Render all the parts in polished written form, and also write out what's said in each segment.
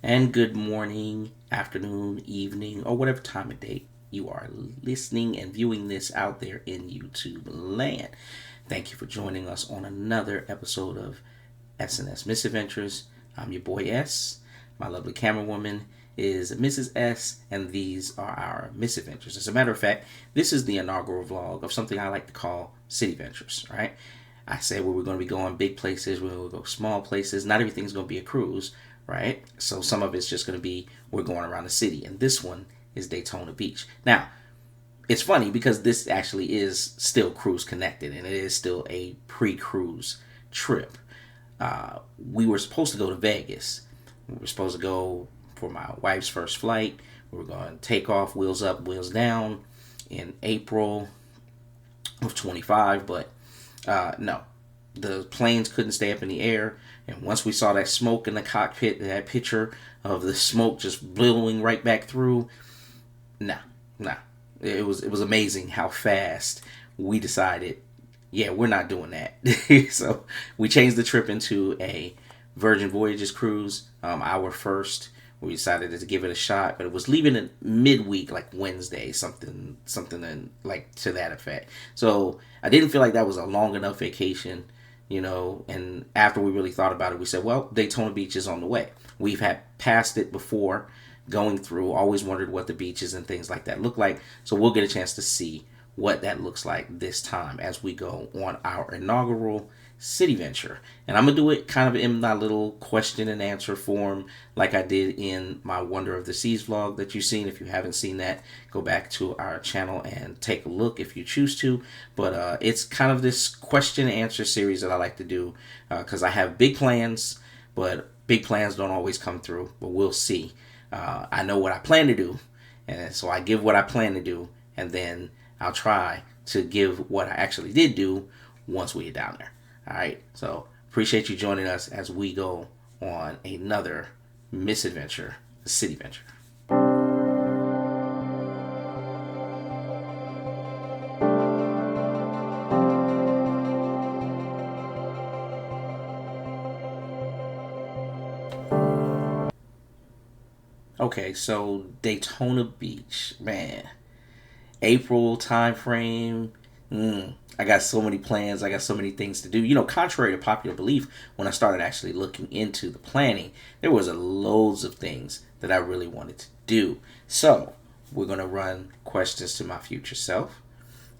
and good morning, afternoon, evening, or whatever time of day you are listening and viewing this out there in YouTube land. Thank you for joining us on another episode of S&S Misadventures. I'm your boy S. My lovely camera woman is Mrs. S, and these are our misadventures. As a matter of fact, this is the inaugural vlog of something I like to call Cityventures, right? I said we're going to be going big places, we're going to go small places. Not everything's going to be a cruise, right? So some of it's just going to be we're going around the city, and this one is Daytona Beach. Now, it's funny because this actually is still cruise connected, and it is still a pre-cruise trip. We were supposed to go to Vegas. We were supposed to go for my wife's first flight. We were going to take off, wheels up, wheels down, in April of 25, but no, the planes couldn't stay up in the air. And once we saw that smoke in the cockpit, that picture of the smoke just blowing right back through, nah, nah. It was amazing how fast we decided, yeah, we're not doing that. So we changed the trip into a Virgin Voyages cruise. Our first, we decided to give it a shot, but it was leaving it midweek, like Wednesday, something in, like to that effect. So I didn't feel like that was a long enough vacation, And after we really thought about it, we said, well, Daytona Beach is on the way. We've had passed it before, going through. Always wondered what the beaches and things like that look like. So we'll get a chance to see what that looks like this time as we go on our inaugural Cityventure. And I'm going to do it kind of in my little question and answer form like I did in my Wonder of the Seas vlog that you've seen. If you haven't seen that, go back to our channel and take a look if you choose to. But it's kind of this question and answer series that I like to do because I have big plans, but big plans don't always come through. But we'll see. I know what I plan to do, and so I give what I plan to do, and then I'll try to give what I actually did do once we get down there. All right, so appreciate you joining us as we go on another misadventure, the Cityventure. Okay, so Daytona Beach, man. April time frame. I got so many plans. I got so many things to do. Contrary to popular belief, when I started actually looking into the planning, there was a loads of things that I really wanted to do. So we're gonna run questions to my future self.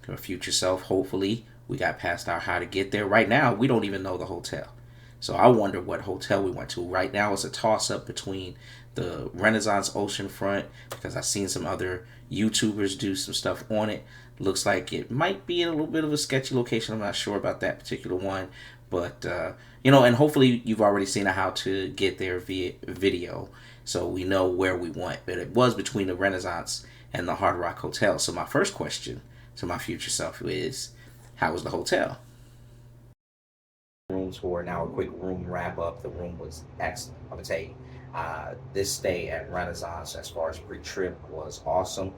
My future self. Hopefully, we got past our how to get there. Right now, we don't even know the hotel. So I wonder what hotel we went to. Right now, it's a toss up between the Renaissance Oceanfront because I've seen some other YouTubers do some stuff on it. Looks like it might be in a little bit of a sketchy location. I'm not sure about that particular one, but and hopefully you've already seen a how to get there via video, so we know where we went. But it was between the Renaissance and the Hard Rock Hotel. So my first question to my future self is, how was the hotel? Rooms for now a quick room wrap up. The room was excellent. I'm gonna tell you, this stay at Renaissance, as far as pre-trip, was awesome.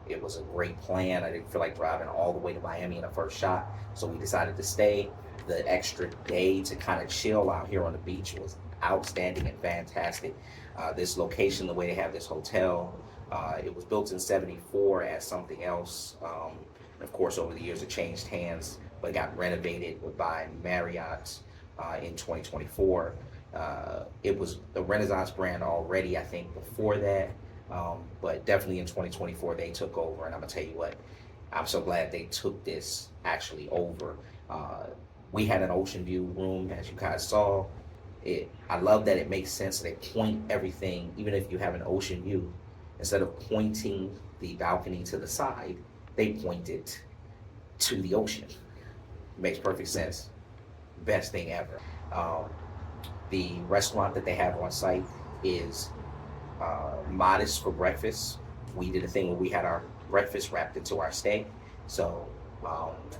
It was a great plan. I didn't feel like driving all the way to Miami in the first shot, so we decided to stay. The extra day to kind of chill out here on the beach was outstanding and fantastic. This location, the way they have this hotel, it was built in '74 as something else. And of course, over the years, it changed hands, but it got renovated by Marriott in 2024. It was the Renaissance brand already, I think, before that. But definitely in 2024, they took over. And I'm going to tell you what, I'm so glad they took this actually over. We had an ocean view room, as you guys saw. I love that it makes sense. They point everything, even if you have an ocean view, instead of pointing the balcony to the side, they point it to the ocean. Makes perfect sense. Best thing ever. The restaurant that they have on site is modest for breakfast. We did a thing where we had our breakfast wrapped into our stay, so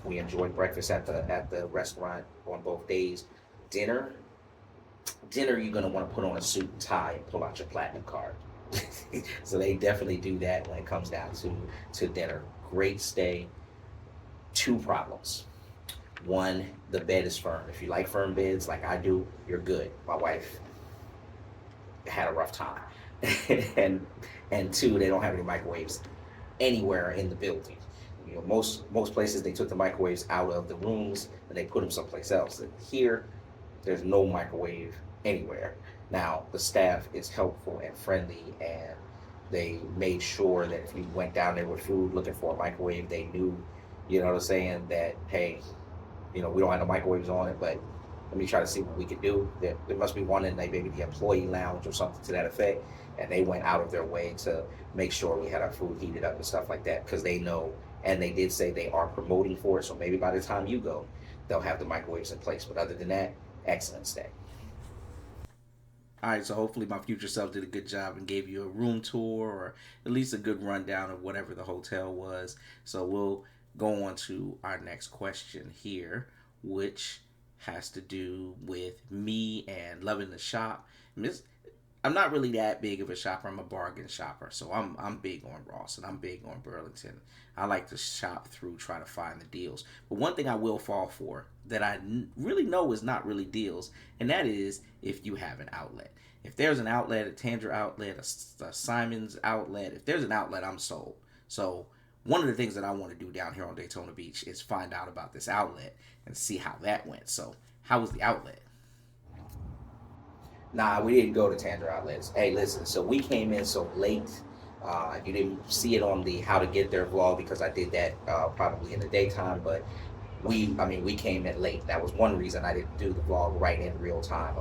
we enjoyed breakfast at the restaurant on both days. Dinner, you're gonna want to put on a suit and tie and pull out your platinum card. So they definitely do that when it comes down to dinner. Great stay. Two problems. One, the bed is firm. If you like firm beds like I do, you're good. My wife had a rough time. and and two, they don't have any microwaves anywhere in the building. You know, most places they took the microwaves out of the rooms and they put them someplace else. And here, there's no microwave anywhere. Now the staff is helpful and friendly, and they made sure that if you went down there with food looking for a microwave, they knew, you know what I'm saying, that hey, you know, we don't have no microwaves on it, but let me try to see what we could do. There must be one in like maybe the employee lounge or something to that effect. And they went out of their way to make sure we had our food heated up and stuff like that because they know, and they did say they are promoting for it. So maybe by the time you go, they'll have the microwaves in place. But other than that, excellent stay. All right, so hopefully my future self did a good job and gave you a room tour or at least a good rundown of whatever the hotel was. So we'll go on to our next question here, which has to do with me and loving the shop. I'm not really that big of a shopper. I'm a bargain shopper, so I'm big on Ross and I'm big on Burlington. I like to shop through, try to find the deals. But one thing I will fall for that really know is not really deals, and that is if you have an outlet. If there's an outlet, a Tandra outlet, a Simon's outlet, if there's an outlet, I'm sold. So one of the things that I want to do down here on Daytona Beach is find out about this outlet and see how that went. So how was the outlet? Nah, we didn't go to Tandra outlets. Hey, listen, so we came in so late. You didn't see it on the how to get there vlog because I did that probably in the daytime, but we came in late. That was one reason I didn't do the vlog right in real time.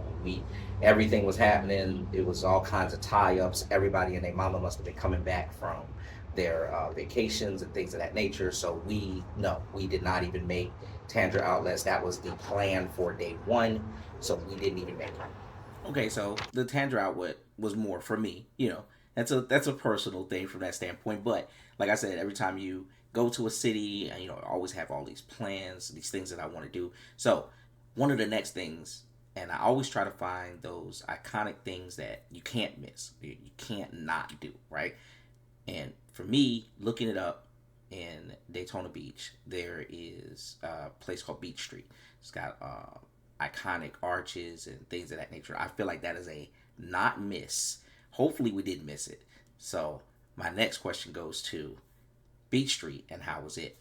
Everything was happening. It was all kinds of tie-ups. Everybody and their mama must have been coming back from their vacations and things of that nature. So we did not even make Tandra outlets. That was the plan for day one. So we didn't even make it. Okay, so the Tandra outlet was more for me. You know, that's a personal thing from that standpoint. But like I said, every time you go to a city, and I always have all these plans, these things that I want to do. So one of the next things, and I always try to find those iconic things that you can't miss, you can't not do, right? And for me, looking it up in Daytona Beach, there is a place called Beach Street. It's got iconic arches and things of that nature. I feel like that is a not miss. Hopefully we didn't miss it. So my next question goes to Beach Street and how was it?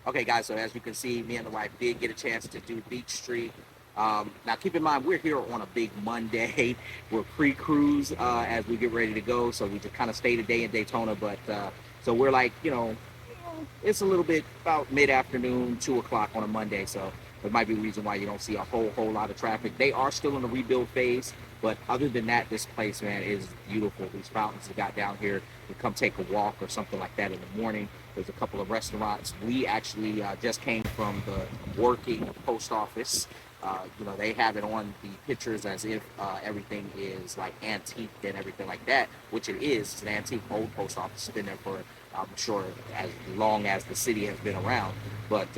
Okay, guys, so as you can see, me and the wife did get a chance to do Beach Street. Now, keep in mind, we're here on a big Monday. We're pre-cruise as we get ready to go, so we just kind of stayed a day in Daytona. But so we're like, it's a little bit about mid-afternoon, 2 o'clock on a Monday. So there might be a reason why you don't see a whole lot of traffic. They are still in the rebuild phase, but other than that, this place, man, is beautiful. These fountains that got down here, you come take a walk or something like that in the morning. There's a couple of restaurants. We actually just came from the working post office. They have it on the pictures as if everything is like antique and everything like that, which it is. It's an antique old post office. It's been there for, I'm sure, as long as the city has been around. But,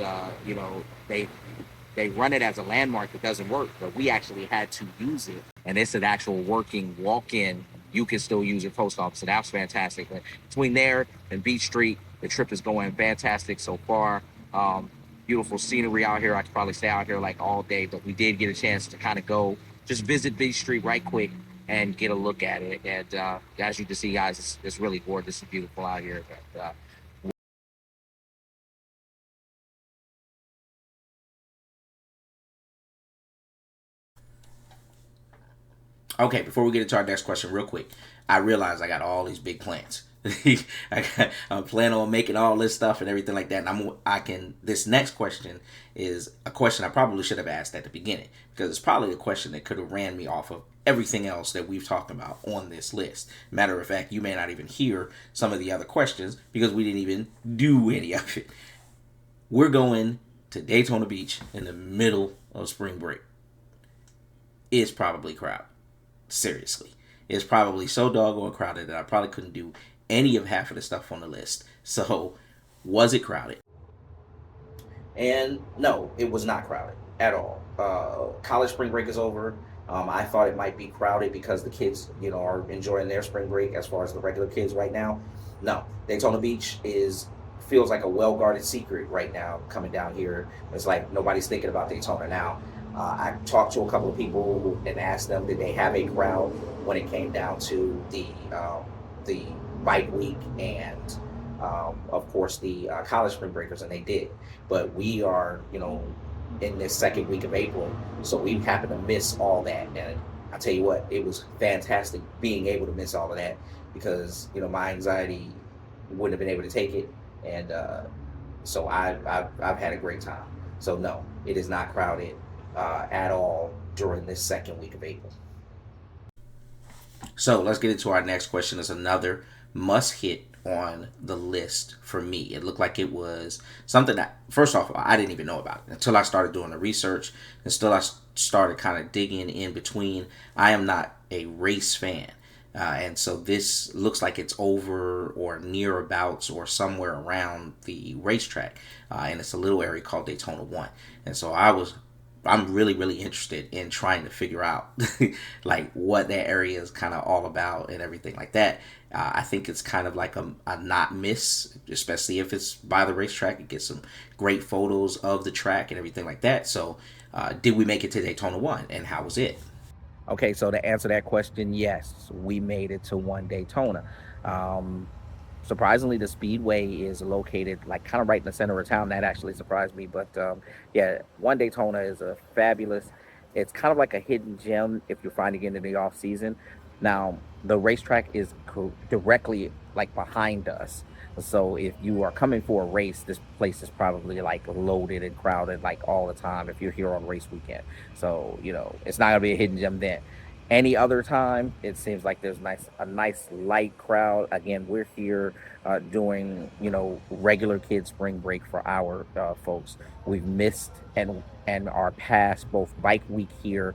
they run it as a landmark that doesn't work, but we actually had to use it. And it's an actual working walk-in. You can still use your post office, and that's fantastic. But between there and Beach Street, the trip is going fantastic so far. Beautiful scenery out here. I could probably stay out here like all day, but we did get a chance to kind of go just visit Beach Street right quick and get a look at it. And as you can see, guys, it's really gorgeous and beautiful out here. Okay, before we get into our next question, real quick, I realize I got all these big plans. I'm planning on making all this stuff and everything like that. And I can. This next question is a question I probably should have asked at the beginning because it's probably a question that could have ran me off of everything else that we've talked about on this list. Matter of fact, you may not even hear some of the other questions because we didn't even do any of it. We're going to Daytona Beach in the middle of spring break. It's probably crowded. Seriously. It's probably so doggone crowded that I probably couldn't do any of half of the stuff on the list. So, was it crowded? And no, it was not crowded at all. College spring break is over. I thought it might be crowded because the kids, are enjoying their spring break as far as the regular kids right now. No, Daytona Beach is feels like a well guarded secret right now coming down here. It's like nobody's thinking about Daytona now. I talked to a couple of people and asked them did they have a crowd when it came down to the bike week and of course the college spring breakers, and they did. But we are, in this second week of April, so we happened to miss all that. And I tell you what, it was fantastic being able to miss all of that because my anxiety wouldn't have been able to take it, and so I've had a great time. So no, it is not crowded at all during this second week of April. So let's get into our next question. It's another must hit on the list for me. It looked like it was something that, first off, I didn't even know about it until I started doing the research and still I started kind of digging in between. I am not a race fan. And so this looks like it's over or near abouts or somewhere around the racetrack. And it's a little area called Daytona 1. And so I'm really, really interested in trying to figure out like what that area is kind of all about and everything like that. I think it's kind of like a not miss, especially if it's by the racetrack. You get some great photos of the track and everything like that. So, did we make it to Daytona 1 and how was it? Okay, so to answer that question, yes, we made it to one Daytona. Um, Surprisingly, the Speedway is located like kind of right in the center of town. That actually surprised me. But yeah, one Daytona is a fabulous. It's kind of like a hidden gem if you're finding it in the off season. Now, the racetrack is directly like behind us. So if you are coming for a race, this place is probably like loaded and crowded like all the time if you're here on race weekend. So, it's not gonna be a hidden gem then. Any other time, it seems like there's a nice light crowd. Again, we're here doing regular kid spring break for our folks. We've missed and are past both bike week here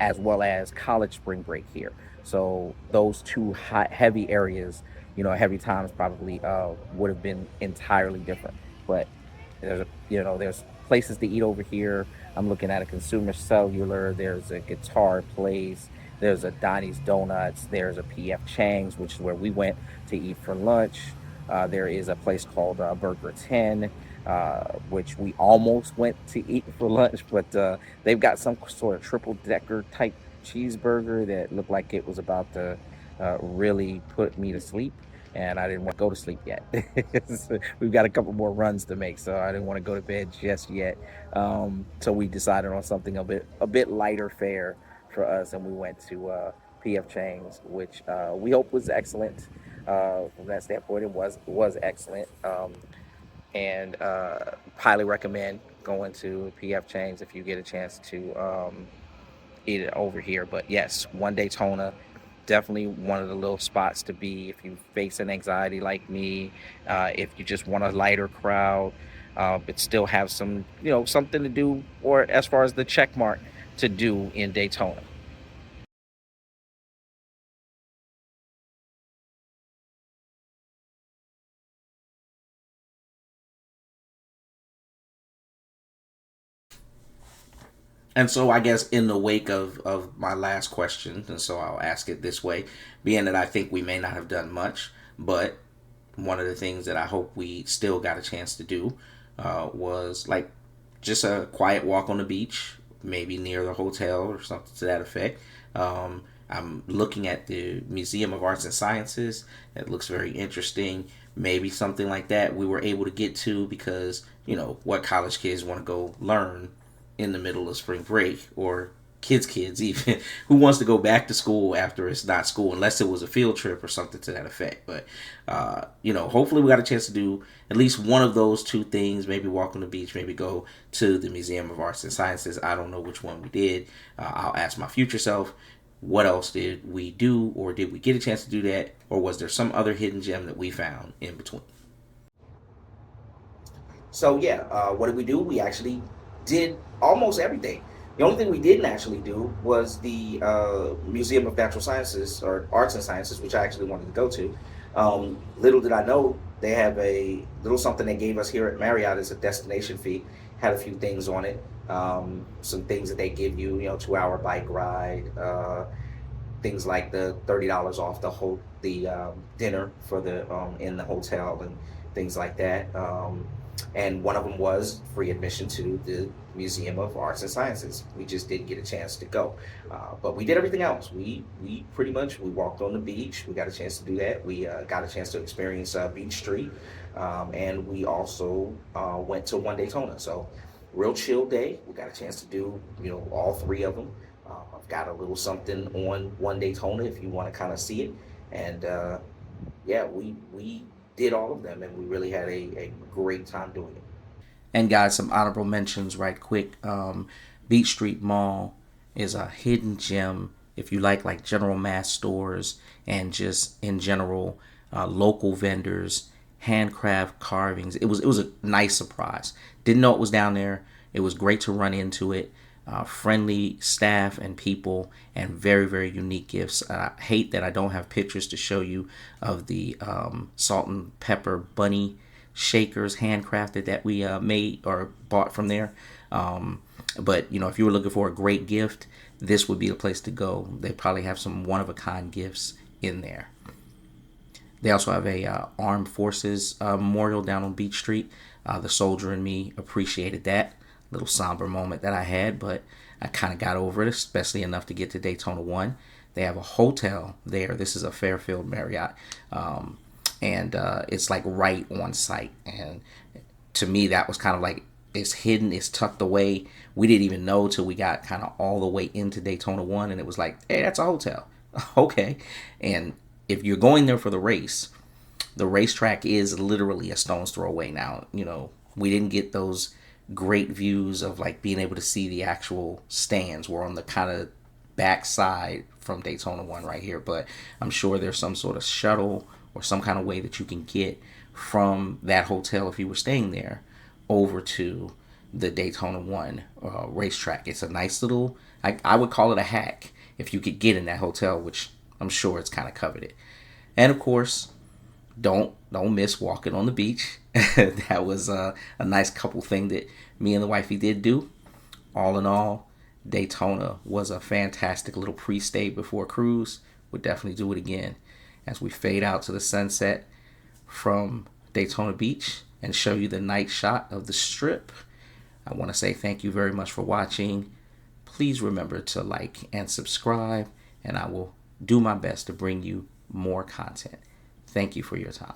as well as college spring break here. So those two heavy areas, heavy times probably would have been entirely different. But there's places to eat over here. I'm looking at a Consumer Cellular. There's a Guitar Place. There's a Donnie's Donuts. There's a PF Chang's, which is where we went to eat for lunch. There is a place called Burger 10, which we almost went to eat for lunch, but they've got some sort of triple decker type cheeseburger that looked like it was about to really put me to sleep. And I didn't want to go to sleep yet. So we've got a couple more runs to make, so I didn't want to go to bed just yet. So we decided on something a bit lighter fare for us, and we went to PF Chang's, which we hope was excellent. From that standpoint, it was excellent, and highly recommend going to PF Chang's if you get a chance to eat it over here. But yes, one Daytona, definitely one of the little spots to be if you face an anxiety like me, if you just want a lighter crowd, but still have some, something to do, or as far as the check mark to do in Daytona. And so I guess in the wake of my last question, and so I'll ask it this way, being that I think we may not have done much, but one of the things that I hope we still got a chance to do was like just a quiet walk on the beach, maybe near the hotel or something to that effect. I'm looking at the Museum of Arts and Sciences. It looks very interesting. Maybe something like that we were able to get to because, what college kids want to go learn in the middle of spring break, or kids even who wants to go back to school after it's not school, unless it was a field trip or something to that effect. But hopefully we got a chance to do at least one of those two things. Maybe walk on the beach, maybe go to the Museum of Arts and Sciences. I don't know which one we did. I'll ask my future self, what else did we do, or did we get a chance to do that, or was there some other hidden gem that we found in between? So yeah, what did we do? We actually did almost everything. The only thing we didn't actually do was the Museum of Natural Sciences or Arts and Sciences, which I actually wanted to go to. Little did I know they have a little something they gave us here at Marriott as a destination fee. Had a few things on it. Some things that they give you, 2 hour bike ride, things like the $30 off the dinner for the in the hotel and things like that. And one of them was free admission to the Museum of Arts and Sciences. We just didn't get a chance to go, but we did everything else. We pretty much we walked on the beach. We got a chance to do that. We got a chance to experience Beach Street, and we also went to One Daytona. So real chill day. We got a chance to do all three of them. I've got a little something on One Daytona if you want to kind of see it. And yeah, we did all of them, and we really had a great time doing it. And guys, some honorable mentions right quick. Beach Street Mall is a hidden gem if you like general mass stores and just in general local vendors, handcraft carvings. It was a nice surprise. Didn't know it was down there. It was great to run into it. Friendly staff and people, and very, very unique gifts. I hate that I don't have pictures to show you of the salt and pepper bunny shakers handcrafted that we made or bought from there. But if you were looking for a great gift, this would be the place to go. They probably have some one of a kind gifts in there. They also have a Armed Forces memorial down on Beach Street. The soldier in me appreciated that little somber moment that I had, but I kind of got over it, especially enough to get to Daytona 1. They have a hotel there. This is a Fairfield Marriott, and it's like right on site. And to me, that was kind of like it's hidden, it's tucked away. We didn't even know till we got kind of all the way into Daytona 1, and it was like, hey, that's a hotel. Okay. And if you're going there for the race, the racetrack is literally a stone's throw away now. We didn't get those great views of like being able to see the actual stands. We're on the kind of back side from Daytona 1 right here, but I'm sure there's some sort of shuttle or some kind of way that you can get from that hotel if you were staying there over to the Daytona 1 racetrack. It's a nice little, I would call it a hack if you could get in that hotel, which I'm sure it's kind of coveted. And of course, don't miss walking on the beach. That was a nice couple thing that me and the wifey did do. All in all, Daytona was a fantastic little pre-stay before cruise. Would definitely do it again. As we fade out to the sunset from Daytona Beach and show you the night shot of the strip, I want to say thank you very much for watching. Please remember to like and subscribe, and I will do my best to bring you more content. Thank you for your time.